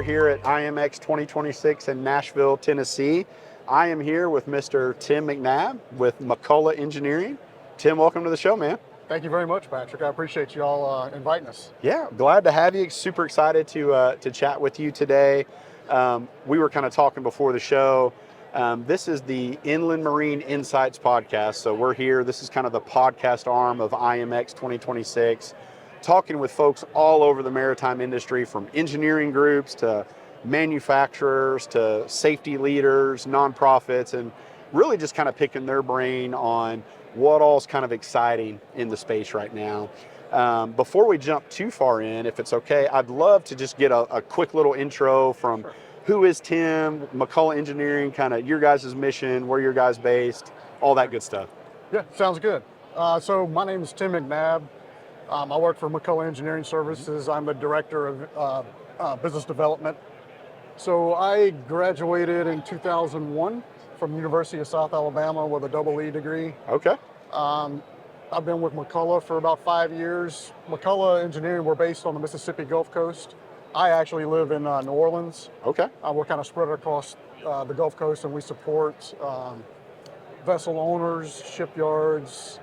here at IMX 2026 in Nashville, Tennessee. I am here with Mr. Tim McNabb with McCullough Engineering. Tim, welcome to the show, man. Thank you very much, Patrick. I appreciate you all inviting us. Yeah, glad to have you. Super excited to chat with you today. We were kind of talking before the show. This is the Inland Marine Insights podcast. So we're here. This is kind of the podcast arm of IMX 2026, talking with folks all over the maritime industry, from engineering groups to manufacturers to safety leaders, nonprofits, and really just kind of picking their brain on what all's kind of exciting in the space right now. Before we jump too far in, if it's okay, I'd love to just get a quick little intro from who is Tim, McCullough Engineering, kind of your guys' mission, where your guys based, all that good stuff. Yeah, sounds good. So my name is Tim McNabb. I work for McCullough Engineering Services. I'm the director of business development. So I graduated in 2001 from University of South Alabama with a double E degree. Okay. I've been with McCullough for about 5 years. McCullough Engineering, we're based on the Mississippi Gulf Coast. I actually live in New Orleans. Okay. We're kind of spread across the Gulf Coast, and we support vessel owners, shipyards,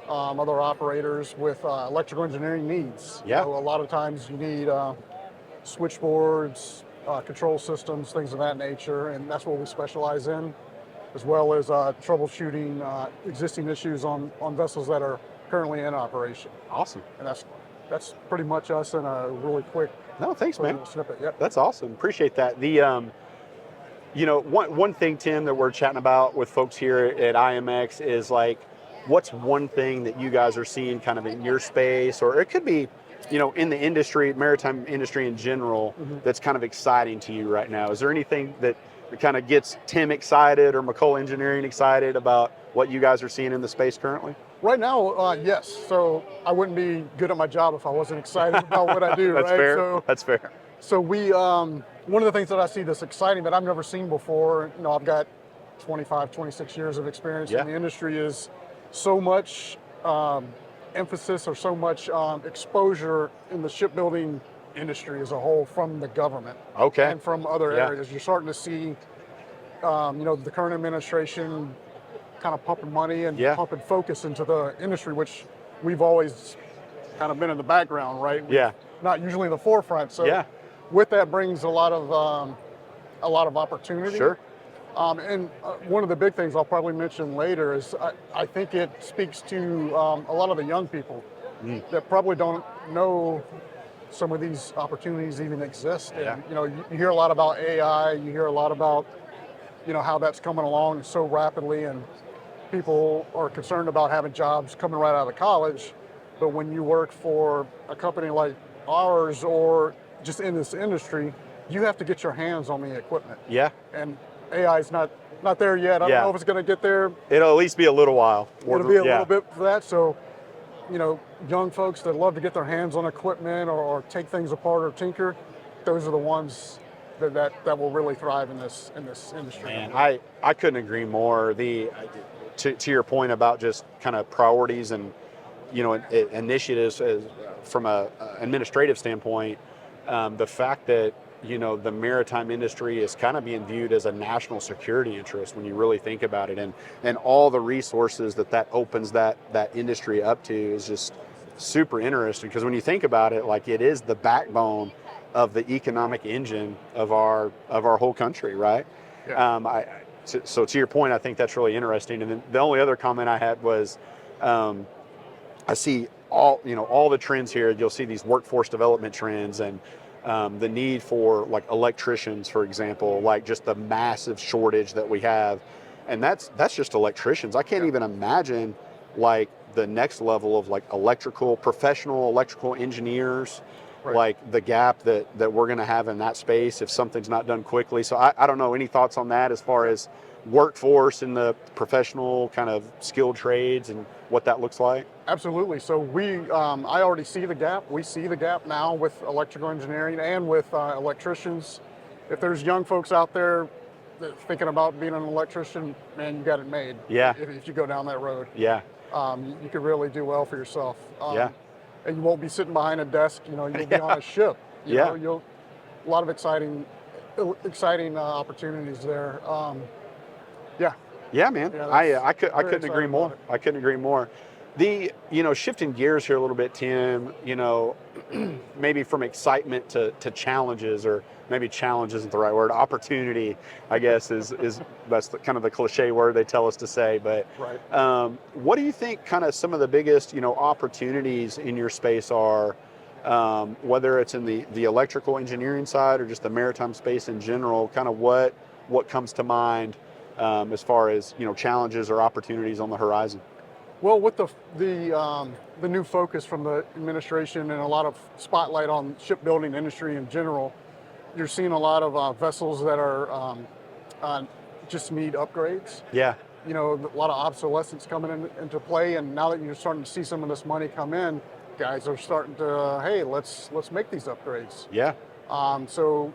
other operators with electrical engineering needs. Yeah. So a lot of times you need switchboards, control systems, things of that nature, and that's what we specialize in, as well as troubleshooting existing issues on vessels that are currently in operation. Awesome. And that's pretty much us in a really quick thanks, man. snippet. Yep. That's awesome. Appreciate that. The one thing, Tim, that we're chatting about with folks here at IMX is like, what's one thing that you guys are seeing kind of in your space, or it could be, in the industry, maritime industry in general, that's kind of exciting to you right now? Is there anything that kind of gets Tim excited or McCullough Engineering excited about what you guys are seeing in the space currently? Right now, yes. So I wouldn't be good at my job if I wasn't excited about what I do. That's right? fair. So, That's fair. So we, one of the things that I see that's exciting that I've never seen before, I've got 25, 26 years of experience in the industry, is so much emphasis or so much exposure in the shipbuilding industry as a whole from the government. Okay. And from other areas. You're starting to see, the current administration kind of pumping money and pumping focus into the industry, which we've always kind of been in the background, right? Not usually in the forefront. So with that brings a lot of opportunity. Sure. And one of the big things I'll probably mention later is I think it speaks to a lot of the young people that probably don't know some of these opportunities even exist. And, you hear a lot about AI, you hear a lot about, how that's coming along so rapidly, and people are concerned about having jobs coming right out of college. But when you work for a company like ours or just in this industry, you have to get your hands on the equipment. Yeah. And AI is not there yet. I don't know if it's going to get there. It'll at least be a little while. It'll be a little bit for that. So, young folks that love to get their hands on equipment or take things apart or tinker, those are the ones that will really thrive in this industry. Man, I couldn't agree more. To your point about just kind of priorities and initiatives from a administrative standpoint, the fact that the maritime industry is kind of being viewed as a national security interest when you really think about it, and all the resources that opens that industry up to is just super interesting, because when you think about it, like, it is the backbone of the economic engine of our whole country, right? So to your point, I think that's really interesting. And then the only other comment I had was, I see all the trends here. You'll see these workforce development trends, and the need for, like, electricians, for example, like just the massive shortage that we have. And that's just electricians. I can't even imagine, like, the next level of, like, professional electrical engineers, like the gap that we're going to have in that space if something's not done quickly. So I don't know, any thoughts on that as far as workforce in the professional kind of skilled trades and what that looks like? Absolutely. So I already see the gap. We see the gap now with electrical engineering and with electricians. If there's young folks out there thinking about being an electrician, man, you got it made. Yeah. If you go down that road. Yeah. You could really do well for yourself. Yeah. And you won't be sitting behind a desk. You'll be on a ship. You know, lot of exciting opportunities there. Yeah. Yeah, man. Yeah, I couldn't excited agree more. about it. I couldn't agree more. The shifting gears here a little bit, Tim. Maybe from excitement to challenges, or maybe challenge isn't the right word. Opportunity, I guess, is that's kind of the cliche word they tell us to say. But Right. what do you think kind of some of the biggest opportunities in your space are? Whether it's in the electrical engineering side or just the maritime space in general, kind of what comes to mind as far as challenges or opportunities on the horizon? Well, with the new focus from the administration and a lot of spotlight on shipbuilding industry in general, you're seeing a lot of vessels that are just need upgrades. Yeah, A lot of obsolescence coming into play, and now that you're starting to see some of this money come in, guys are starting to, hey, let's make these upgrades. yeah, So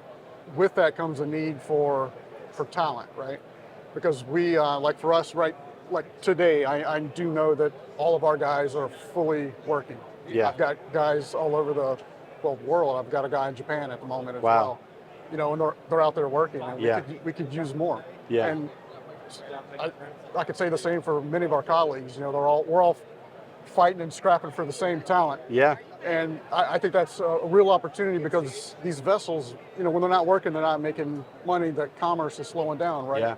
with that comes a need for talent, right? Because we, like for us, right, like today, I do know that all of our guys are fully working. Yeah. I've got guys all over the world. I've got a guy in Japan at the moment as Wow. well. And they're out there working, and Yeah. we could use more. Yeah. And I could say the same for many of our colleagues. We're all fighting and scrapping for the same talent. yeah, And I think that's a real opportunity, because these vessels, when they're not working, they're not making money. The commerce is slowing down, right? yeah,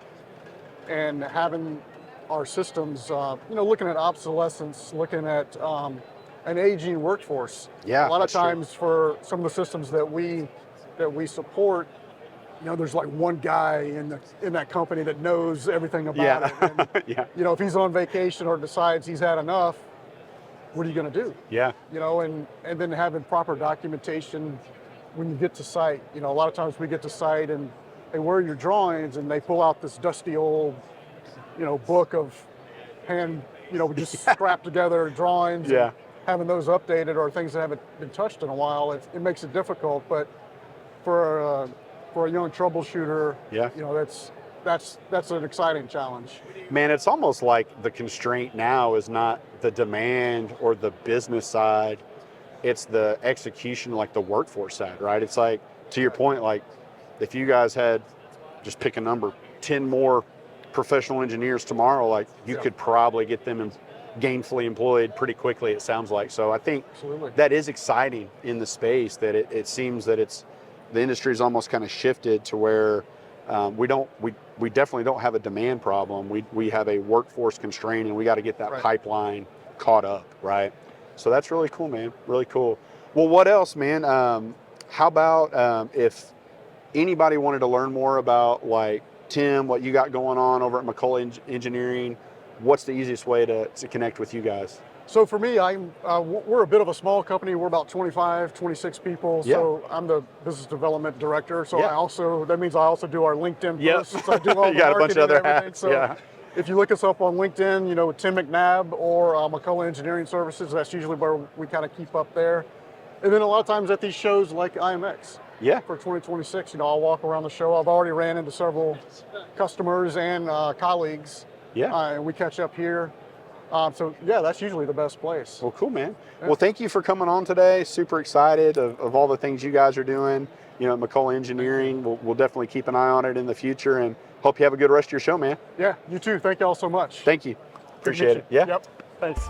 And having our systems, looking at obsolescence, looking at an aging workforce. Yeah, A lot of that's true. times for some of the systems that we support, there's like one guy in that company that knows everything about yeah, it. And, yeah, if he's on vacation or decides he's had enough, what are you going to do? yeah, And then having proper documentation when you get to site. A lot of times we get to site and they where are your drawings, and they pull out this dusty old, book of hand, just scrapped together drawings. Yeah. And having those updated, or things that haven't been touched in a while, it makes it difficult. But for a young troubleshooter, Yeah. that's an exciting challenge. Man, it's almost like the constraint now is not the demand or the business side, it's the execution, like the workforce side, right? It's like, to your point, like if you guys had, just pick a number, 10 more professional engineers tomorrow, like you Yeah. could probably get them gainfully employed pretty quickly, it sounds like. So I think Absolutely. that is exciting in the space, that it seems that the industry's almost kind of shifted to where we definitely don't have a demand problem. We have a workforce constraint, and we got to get that Right. pipeline caught up, right? So that's really cool, man. Really cool. Well, what else, man? How about if anybody wanted to learn more about, like, Tim, what you got going on over at McCullough Engineering, what's the easiest way to connect with you guys? So for me, we're a bit of a small company. We're about 25, 26 people. Yeah. So I'm the business development director. So Yeah. that means I also do our LinkedIn Yep. posts. I do all You the got a bunch of marketing other and everything. hats, So yeah. if you look us up on LinkedIn, Tim McNabb or McCullough Engineering Services, that's usually where we kind of keep up there. And then a lot of times at these shows like IMX Yeah. for 2026, I'll walk around the show. I've already ran into several customers and colleagues. Yeah. And we catch up here. So yeah, that's usually the best place. Well, cool, man. Yeah. Well, thank you for coming on today. Super excited of all the things you guys are doing. At McCullough Engineering, we'll definitely keep an eye on it in the future, and hope you have a good rest of your show, man. Yeah, you too. Thank you all so much. Thank you. Good to Appreciate meet it. you. Yeah. Yep. Thanks.